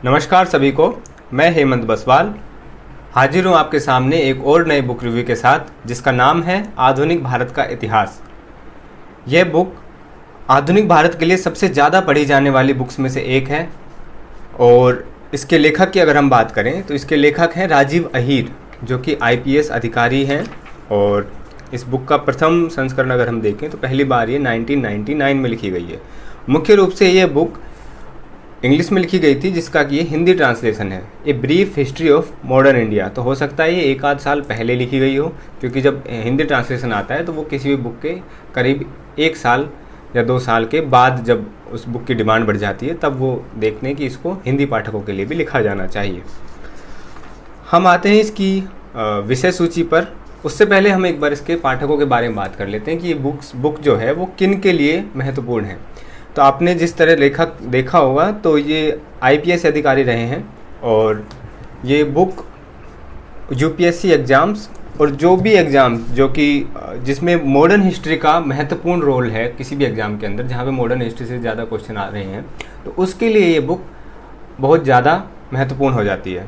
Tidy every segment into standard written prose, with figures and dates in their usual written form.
नमस्कार सभी को, मैं हेमंत बसवाल हाजिर हूँ आपके सामने एक और नए बुक रिव्यू के साथ, जिसका नाम है आधुनिक भारत का इतिहास। यह बुक आधुनिक भारत के लिए सबसे ज़्यादा पढ़ी जाने वाली बुक्स में से एक है और इसके लेखक की अगर हम बात करें तो इसके लेखक हैं राजीव अहीर, जो कि IPS अधिकारी हैं। और इस बुक का प्रथम संस्करण अगर हम देखें तो पहली बार ये 1999 में लिखी गई है। मुख्य रूप से ये बुक इंग्लिश में लिखी गई थी, जिसका कि ये हिंदी ट्रांसलेशन है, a brief history of modern India. तो हो सकता है ये एक आध साल पहले लिखी गई हो, क्योंकि जब हिंदी ट्रांसलेशन आता है तो वो किसी भी बुक के करीब 1 साल या 2 साल के बाद जब उस बुक की डिमांड बढ़ जाती है, तब वो देखने कि इसको हिंदी पाठकों के लिए भी लिखा जाना चाहिए। हम आते हैं इसकी विषय सूची पर। उससे पहले हम एक बार इसके पाठकों के बारे में बात कर लेते हैं कि ये बुक जो है वो किन के लिए महत्वपूर्ण है। तो आपने जिस तरह लेखक देखा होगा तो ये IPS अधिकारी रहे हैं और ये बुक UPSC एग्ज़ाम्स और जो भी एग्ज़ाम जो कि जिसमें मॉडर्न हिस्ट्री का महत्वपूर्ण रोल है किसी भी एग्ज़ाम के अंदर, जहाँ पे मॉडर्न हिस्ट्री से ज़्यादा क्वेश्चन आ रहे हैं, तो उसके लिए ये बुक बहुत ज़्यादा महत्वपूर्ण हो जाती है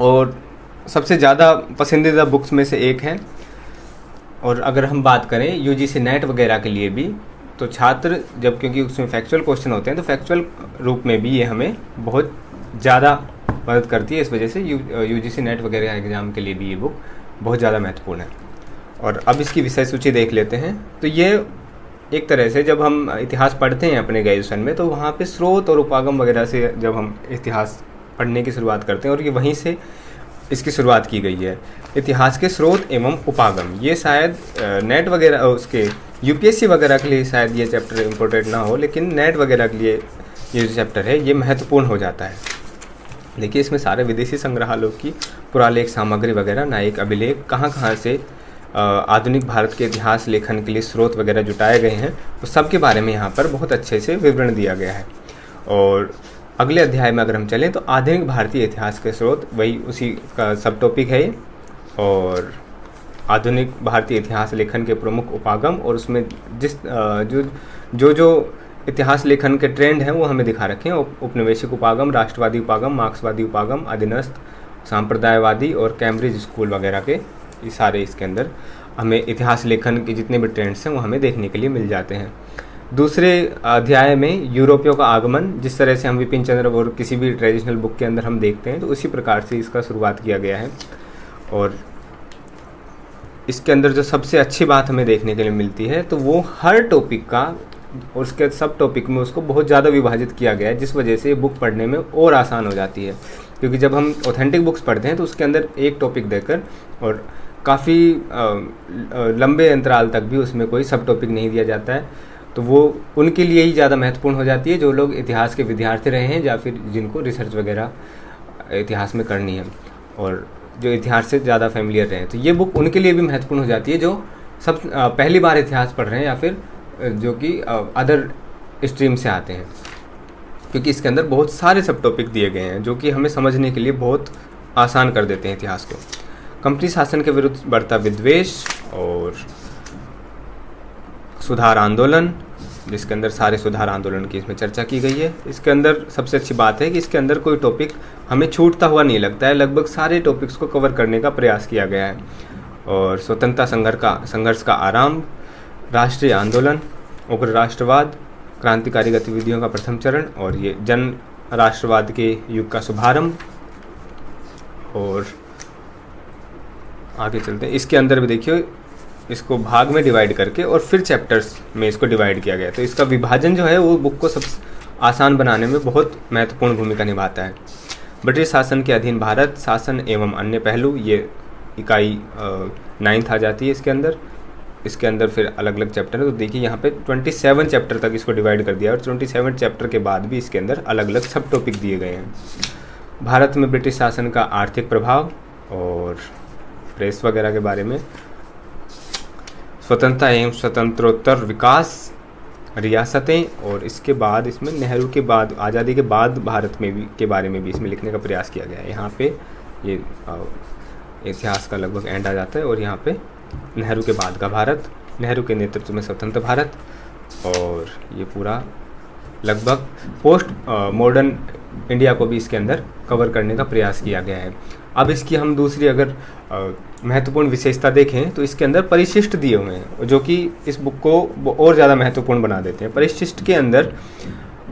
और सबसे ज़्यादा पसंदीदा बुक्स में से एक है। और अगर हम बात करें UGC नेट वगैरह के लिए भी, तो छात्र जब, क्योंकि उसमें फैक्चुअल क्वेश्चन होते हैं, तो फैक्चुअल रूप में भी ये हमें बहुत ज़्यादा मदद करती है। इस वजह से UGC नेट वगैरह एग्ज़ाम के लिए भी ये बुक बहुत ज़्यादा महत्वपूर्ण है। और अब इसकी विषय सूची देख लेते हैं। तो ये एक तरह से जब हम इतिहास पढ़ते हैं अपने ग्रेजुएशन में, तो वहाँ पे स्रोत और उपागम वगैरह से जब हम इतिहास पढ़ने की शुरुआत करते हैं, और ये वहीं से इसकी शुरुआत की गई है, इतिहास के स्रोत एवं उपागम। ये शायद नेट वगैरह उसके UPSC वगैरह के लिए शायद ये चैप्टर इम्पोर्टेंट ना हो, लेकिन नेट वगैरह के लिए ये जो चैप्टर है ये महत्वपूर्ण हो जाता है। देखिए, इसमें सारे विदेशी संग्रहालयों की पुरालेख सामग्री वगैरह, न्यायिक अभिलेख, कहाँ से आधुनिक भारत के इतिहास लेखन के लिए स्रोत वगैरह जुटाए गए हैं, उस सब के बारे में यहाँ पर बहुत अच्छे से विवरण दिया गया है। और अगले अध्याय में अगर हम चलें तो आधुनिक भारतीय इतिहास के स्रोत, वही उसी का सब टॉपिक है। और आधुनिक भारतीय इतिहास लेखन के प्रमुख उपागम, और उसमें जिस जो इतिहास लेखन के ट्रेंड हैं वो हमें दिखा रखे हैं। उपनिवेशिक उपागम, राष्ट्रवादी उपागम, मार्क्सवादी उपागम, अधीनस्थ, सांप्रदायवादी और कैम्ब्रिज स्कूल वगैरह के ये सारे इसके अंदर हमें इतिहास लेखन के जितने भी ट्रेंड्स हैं वो हमें देखने के लिए मिल जाते हैं। दूसरे अध्याय में यूरोपियों का आगमन, जिस तरह से हम विपिन चंद्र और किसी भी ट्रेडिशनल बुक के अंदर हम देखते हैं, तो उसी प्रकार से इसका शुरुआत किया गया है। और इसके अंदर जो सबसे अच्छी बात हमें देखने के लिए मिलती है, तो वो हर टॉपिक का और उसके सब टॉपिक में उसको बहुत ज़्यादा विभाजित किया गया है, जिस वजह से बुक पढ़ने में और आसान हो जाती है। क्योंकि जब हम ऑथेंटिक बुक्स पढ़ते हैं तो उसके अंदर एक टॉपिक देकर और काफ़ी लंबे अंतराल तक भी उसमें कोई सब टॉपिक नहीं दिया जाता है, तो वो उनके लिए ही ज़्यादा महत्वपूर्ण हो जाती है जो लोग इतिहास के विद्यार्थी रहे हैं या फिर जिनको रिसर्च वगैरह इतिहास में करनी है और जो इतिहास से ज़्यादा फैमिलियर रहे हैं। तो ये बुक उनके लिए भी महत्वपूर्ण हो जाती है जो सब पहली बार इतिहास पढ़ रहे हैं या फिर जो कि अदर स्ट्रीम से आते हैं, क्योंकि इसके अंदर बहुत सारे सब टॉपिक दिए गए हैं जो कि हमें समझने के लिए बहुत आसान कर देते हैं इतिहास को। कंपनी शासन के विरुद्ध बढ़ता विद्वेष और सुधार आंदोलन, जिसके अंदर सारे सुधार आंदोलन की इसमें चर्चा की गई है। इसके अंदर सबसे अच्छी बात है कि इसके अंदर कोई टॉपिक हमें छूटता हुआ नहीं लगता है, लगभग सारे टॉपिक्स को कवर करने का प्रयास किया गया है। और स्वतंत्रता संघर्ष का आरंभ, राष्ट्रीय आंदोलन, उग्र राष्ट्रवाद, क्रांतिकारी गतिविधियों का प्रथम चरण और ये जन राष्ट्रवाद के युग का शुभारंभ। और आगे चलते हैं, इसके अंदर भी देखिए इसको भाग में डिवाइड करके और फिर चैप्टर्स में इसको डिवाइड किया गया, तो इसका विभाजन जो है वो बुक को सब आसान बनाने में बहुत महत्वपूर्ण भूमिका निभाता है। ब्रिटिश शासन के अधीन भारत, शासन एवं अन्य पहलू, ये इकाई 9th आ जाती है इसके अंदर। इसके अंदर फिर अलग अलग चैप्टर है, तो देखिए यहाँ पे 27 चैप्टर तक इसको डिवाइड कर दिया और 27 चैप्टर के बाद भी इसके अंदर अलग अलग सब टॉपिक दिए गए हैं। भारत में ब्रिटिश शासन का आर्थिक प्रभाव और प्रेस वगैरह के बारे में, स्वतंत्रता एवं स्वतंत्रोत्तर विकास, रियासतें, और इसके बाद इसमें नेहरू के बाद, आज़ादी के बाद भारत में भी के बारे में भी इसमें लिखने का प्रयास किया गया है। यहाँ पे ये इतिहास का लगभग एंड आ जाता है और यहाँ पे नेहरू के बाद का भारत, नेहरू के नेतृत्व में स्वतंत्र भारत, और ये पूरा लगभग पोस्ट मॉडर्न इंडिया को भी इसके अंदर कवर करने का प्रयास किया गया है। अब इसकी हम दूसरी अगर महत्वपूर्ण विशेषता देखें तो इसके अंदर परिशिष्ट दिए हुए हैं जो कि इस बुक को और ज़्यादा महत्वपूर्ण बना देते हैं। परिशिष्ट के अंदर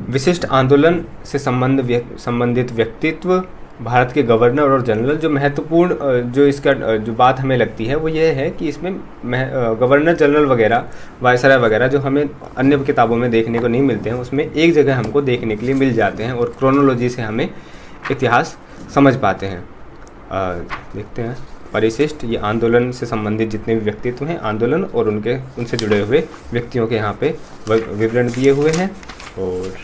विशिष्ट आंदोलन से संबंधित व्यक्तित्व, भारत के गवर्नर और जनरल। जो महत्वपूर्ण जो इसका जो बात हमें लगती है वो ये है कि इसमें गवर्नर जनरल वगैरह, वायसराय वगैरह जो हमें अन्य किताबों में देखने को नहीं मिलते हैं, उसमें एक जगह हमको देखने के लिए मिल जाते हैं और क्रोनोलॉजी से हमें इतिहास समझ पाते हैं। देखते हैं परिशिष्ट, ये आंदोलन से संबंधित जितने भी व्यक्तित्व हैं, आंदोलन और उनसे जुड़े हुए व्यक्तियों के यहाँ पे विवरण दिए हुए हैं। और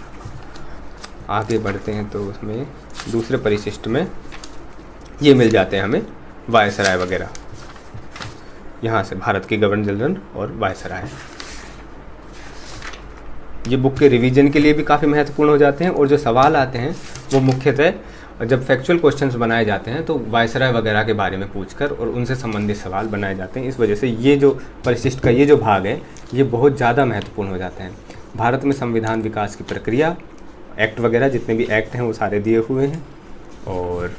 आगे बढ़ते हैं तो उसमें दूसरे परिशिष्ट में ये मिल जाते हैं हमें वायसराय वगैरह, यहाँ से भारत के गवर्नर जनरल और वायसराय। ये बुक के रिवीजन के लिए भी काफ़ी महत्वपूर्ण हो जाते हैं और जो सवाल आते हैं वो मुख्यतः जब फैक्चुअल क्वेश्चंस बनाए जाते हैं तो वायसराय वगैरह के बारे में पूछकर और उनसे संबंधित सवाल बनाए जाते हैं। इस वजह से ये जो परिशिष्ट का ये जो भाग है ये बहुत ज़्यादा महत्वपूर्ण हो जाता है। भारत में संविधान विकास की प्रक्रिया, एक्ट वगैरह जितने भी एक्ट हैं वो सारे दिए हुए हैं। और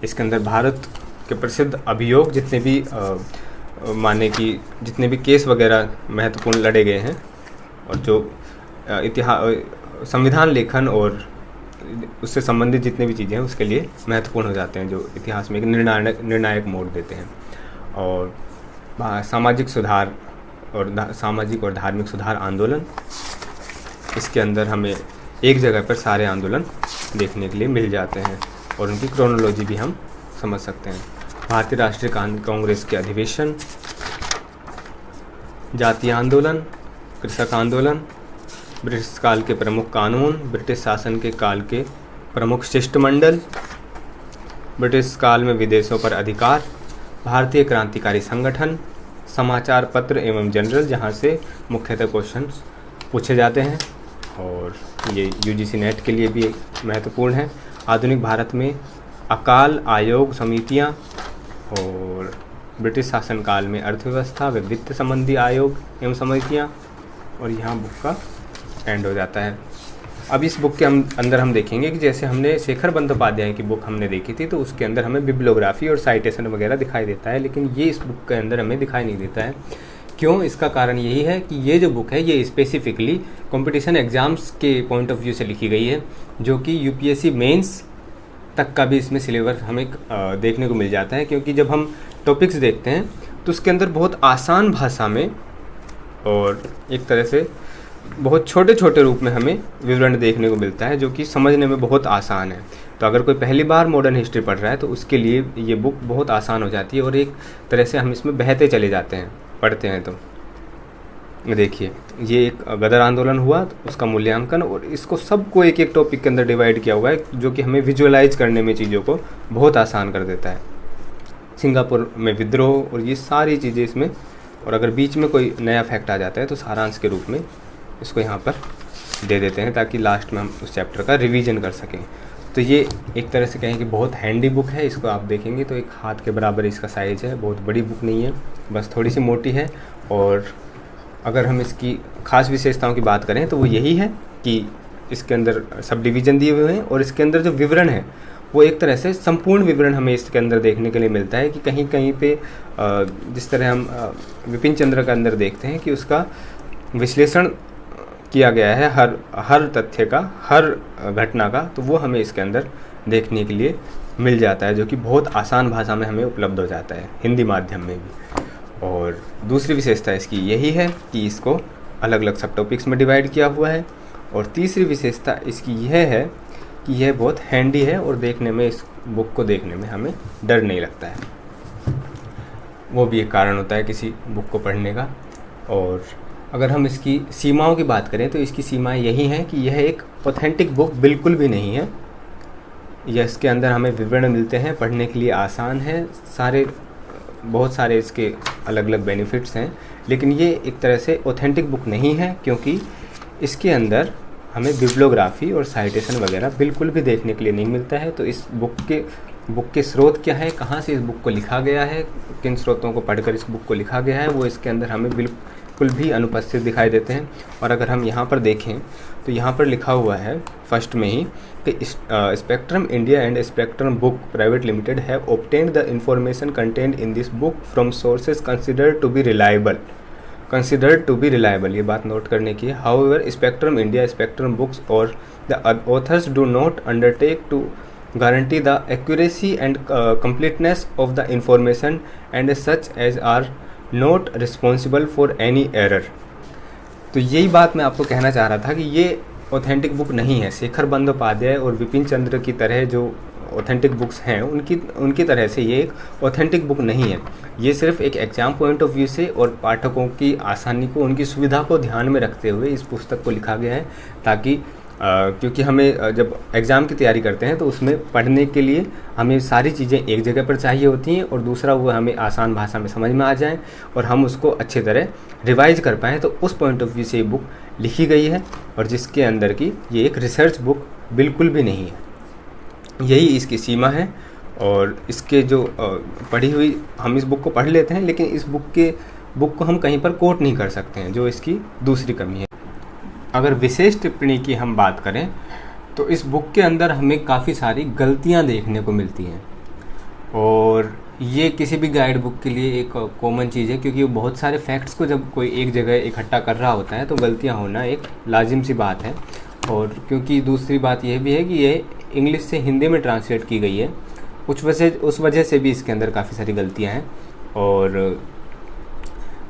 इसके अंदर भारत के प्रसिद्ध अभियोग जितने भी माने कि जितने भी केस वगैरह महत्वपूर्ण लड़े गए हैं और जो इतिहास संविधान लेखन और उससे संबंधित जितने भी चीज़ें हैं उसके लिए महत्वपूर्ण हो जाते हैं, जो इतिहास में एक निर्णायक मोड़ देते हैं। और सामाजिक सुधार और सामाजिक और धार्मिक सुधार आंदोलन, इसके अंदर हमें एक जगह पर सारे आंदोलन देखने के लिए मिल जाते हैं और उनकी क्रोनोलॉजी भी हम समझ सकते हैं। भारतीय राष्ट्रीय कांग्रेस के अधिवेशन, जातीय आंदोलन, कृषक आंदोलन, ब्रिटिश काल के प्रमुख कानून, ब्रिटिश शासन के काल के प्रमुख शिष्टमंडल, ब्रिटिश काल में विदेशों पर अधिकार, भारतीय क्रांतिकारी संगठन, समाचार पत्र एवं जनरल जहाँ से मुख्यतः क्वेश्चन पूछे जाते हैं और ये यूजीसी नेट के लिए भी महत्वपूर्ण है। आधुनिक भारत में अकाल आयोग समितियाँ और ब्रिटिश शासनकाल में अर्थव्यवस्था व वित्त संबंधी आयोग एवं समितियाँ, और यहाँ बुक का एंड हो जाता है। अब इस बुक के अंदर हम देखेंगे कि जैसे हमने शेखर बंदोपाध्याय की बुक हमने देखी थी तो उसके अंदर हमें बिब्लियोग्राफी और साइटेशन वगैरह दिखाई देता है, लेकिन ये इस बुक के अंदर हमें दिखाई नहीं देता है। क्यों? इसका कारण यही है कि ये जो बुक है ये स्पेसिफिकली कंपटीशन एग्ज़ाम्स के पॉइंट ऑफ व्यू से लिखी गई है, जो कि यूपीएससी मेंस तक का भी इसमें सिलेबस हमें देखने को मिल जाता है। क्योंकि जब हम टॉपिक्स देखते हैं तो उसके अंदर बहुत आसान भाषा में और एक तरह से बहुत छोटे छोटे रूप में हमें विवरण देखने को मिलता है, जो कि समझने में बहुत आसान है। तो अगर कोई पहली बार मॉडर्न हिस्ट्री पढ़ रहा है तो उसके लिए ये बुक बहुत आसान हो जाती है और एक तरह से हम इसमें बहते चले जाते हैं पढ़ते हैं। तो देखिए, ये एक गदर आंदोलन हुआ तो उसका मूल्यांकन, और इसको सबको एक एक टॉपिक के अंदर डिवाइड किया हुआ है, जो कि हमें विजुअलाइज करने में चीज़ों को बहुत आसान कर देता है। सिंगापुर में विद्रोह और ये सारी चीज़ें इसमें, और अगर बीच में कोई नया फैक्ट आ जाता है तो सारांश के रूप में इसको यहाँ पर दे देते हैं ताकि लास्ट में हम उस चैप्टर का रिवीजन कर सकें। तो ये एक तरह से कहें कि बहुत हैंडी बुक है। इसको आप देखेंगे तो एक हाथ के बराबर इसका साइज़ है, बहुत बड़ी बुक नहीं है, बस थोड़ी सी मोटी है। और अगर हम इसकी खास विशेषताओं की बात करें तो वो यही है कि इसके अंदर सब डिवीज़न दिए हुए हैं और इसके अंदर जो विवरण है वो एक तरह से संपूर्ण विवरण हमें इसके अंदर देखने के लिए मिलता है। कि कहीं कहीं पे जिस तरह हम विपिन चंद्र के अंदर देखते हैं कि उसका विश्लेषण किया गया है हर तथ्य का, हर घटना का, तो वो हमें इसके अंदर देखने के लिए मिल जाता है, जो कि बहुत आसान भाषा में हमें उपलब्ध हो जाता है, हिंदी माध्यम में भी। और दूसरी विशेषता इसकी यही है कि इसको अलग अलग सब टॉपिक्स में डिवाइड किया हुआ है। और तीसरी विशेषता इसकी यह है कि यह बहुत हैंडी है और देखने में, इस बुक को देखने में हमें डर नहीं लगता है। वो भी एक कारण होता है किसी बुक को पढ़ने का। और अगर हम इसकी सीमाओं की बात करें तो इसकी सीमाएं यही हैं कि यह एक ऑथेंटिक बुक बिल्कुल भी नहीं है। यह इसके अंदर हमें विवरण मिलते हैं, पढ़ने के लिए आसान है, बहुत सारे इसके अलग अलग बेनिफिट्स हैं, लेकिन ये एक तरह से ऑथेंटिक बुक नहीं है क्योंकि इसके अंदर हमें बिब्लियोग्राफी और साइटेशन वगैरह बिल्कुल भी देखने के लिए नहीं मिलता है। तो इस बुक के बुक के स्रोत क्या है, कहाँ से इस बुक को लिखा गया है, किन स्रोतों को पढ़कर इस बुक को लिखा गया है, वो इसके अंदर हमें बिल्कुल भी अनुपस्थित दिखाई देते हैं। और अगर हम यहाँ पर देखें तो यहाँ पर लिखा हुआ है फर्स्ट में ही कि spectrum India and spectrum book private limited have obtained the information content in this book from sources considered to be reliable. ये बात नोट करने की है। However spectrum India, spectrum books और the authors do not undertake to guarantee the accuracy and completeness of the information and such as are not responsible for any error। तो यही बात मैं आपको कहना चाह रहा था कि ये ऑथेंटिक बुक नहीं है। शेखर बंदोपाध्याय और विपिन चंद्र की तरह जो ऑथेंटिक बुक्स हैं उनकी तरह से ये एक ऑथेंटिक बुक नहीं है। ये सिर्फ एक एग्ज़ाम पॉइंट ऑफ व्यू से और पाठकों की आसानी को, उनकी सुविधा को ध्यान में रखते हुए इस पुस्तक को लिखा गया है, ताकि क्योंकि हमें जब एग्ज़ाम की तैयारी करते हैं तो उसमें पढ़ने के लिए हमें सारी चीज़ें एक जगह पर चाहिए होती हैं, और दूसरा वो हमें आसान भाषा में समझ में आ जाए और हम उसको अच्छी तरह रिवाइज कर पाएँ। तो उस पॉइंट ऑफ व्यू से ये बुक लिखी गई है, और जिसके अंदर की ये एक रिसर्च बुक बिल्कुल भी नहीं है। यही इसकी सीमा है। और इसके जो पढ़ी हुई हम इस बुक को पढ़ लेते हैं, लेकिन इस बुक को हम कहीं पर कोट नहीं कर सकते हैं, जो इसकी दूसरी कमी है। अगर विशेष टिप्पणी की हम बात करें तो इस बुक के अंदर हमें काफ़ी सारी गलतियां देखने को मिलती हैं, और ये किसी भी गाइड बुक के लिए एक कॉमन चीज़ है, क्योंकि बहुत सारे फैक्ट्स को जब कोई एक जगह इकट्ठा कर रहा होता है तो गलतियां होना एक लाजिम सी बात है। और क्योंकि दूसरी बात यह भी है कि ये इंग्लिश से हिंदी में ट्रांसलेट की गई है, उस वजह से भी इसके अंदर काफ़ी सारी गलतियाँ हैं। और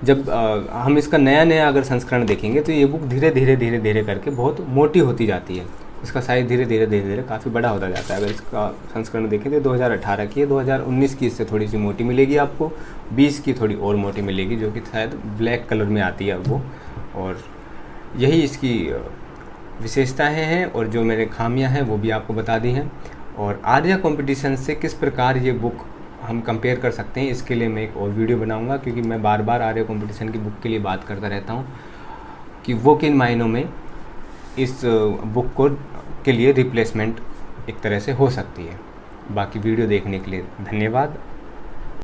जब हम इसका नया अगर संस्करण देखेंगे तो ये बुक धीरे धीरे करके बहुत मोटी होती जाती है। इसका साइज़ धीरे धीरे काफ़ी बड़ा होता जाता है। अगर इसका संस्करण देखें तो 2018 की है, 2019 की इससे थोड़ी सी मोटी मिलेगी आपको, 20 की थोड़ी और मोटी मिलेगी, जो कि शायद ब्लैक कलर में आती है वो। और यही इसकी विशेषताएँ हैं, और जो मेरे खामियाँ हैं वो भी आपको बता दी हैं। और आर्या कंपटीशन से किस प्रकार ये बुक हम कंपेयर कर सकते हैं, इसके लिए मैं एक और वीडियो बनाऊंगा, क्योंकि मैं बार बार आर्या कंपटीशन की बुक के लिए बात करता रहता हूं कि वो किन मायनों में इस बुक के लिए रिप्लेसमेंट एक तरह से हो सकती है। बाकी वीडियो देखने के लिए धन्यवाद।